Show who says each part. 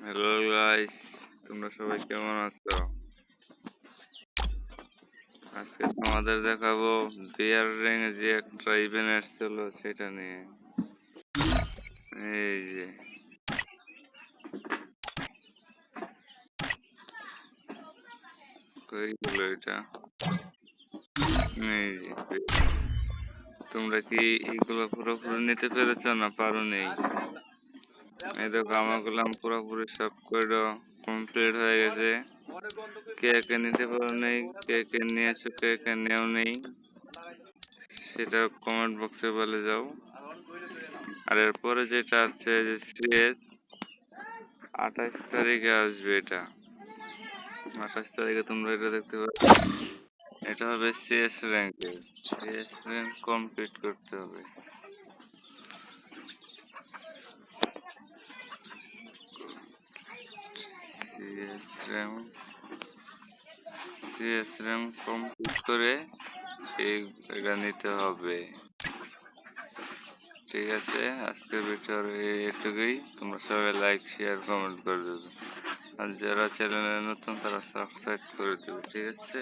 Speaker 1: Hello guys, তোমরা সবাই কেমন আছো? আজকে তোমাদের দেখাবো বিয়ার রিং এ যে একটা ইভেন্ট এসেছিল সেটা নিয়ে। এই যে কই গেল এটা? এই যে তোমরা কি এগুলো পুরোপুরি নিতে পেরেছো না পারো নেই? এই দেখো আমাগুলো পুরোপুরি সব করে কমপ্লিট হয়ে গেছে। কে কে নিতে পারো নেই, কে কে নিয়েছো, কে কে নেও নেই সেটা কমেন্ট বক্সে বলে যাও। আর এরপরে যেটা আসছে যে সিএস 28 তারিখে আসবে এটা। 28 তারিখে তোমরা এটা দেখতে পাবে। এটা হবে সিএস র্যাঙ্কের। সিএস র্যাঙ্ক কমপ্লিট করতে হবে। CS rank CS rank complete করে এটা নিতে হবে। ঠিক আছে, আজকের ভিডিওর এটুকুই। তোমরা সবাই লাইক শেয়ার কমেন্ট করে দেবে। আর যারা চ্যানেলে নতুন তারা সাবস্ক্রাইব করে দেবে। ঠিক আছে।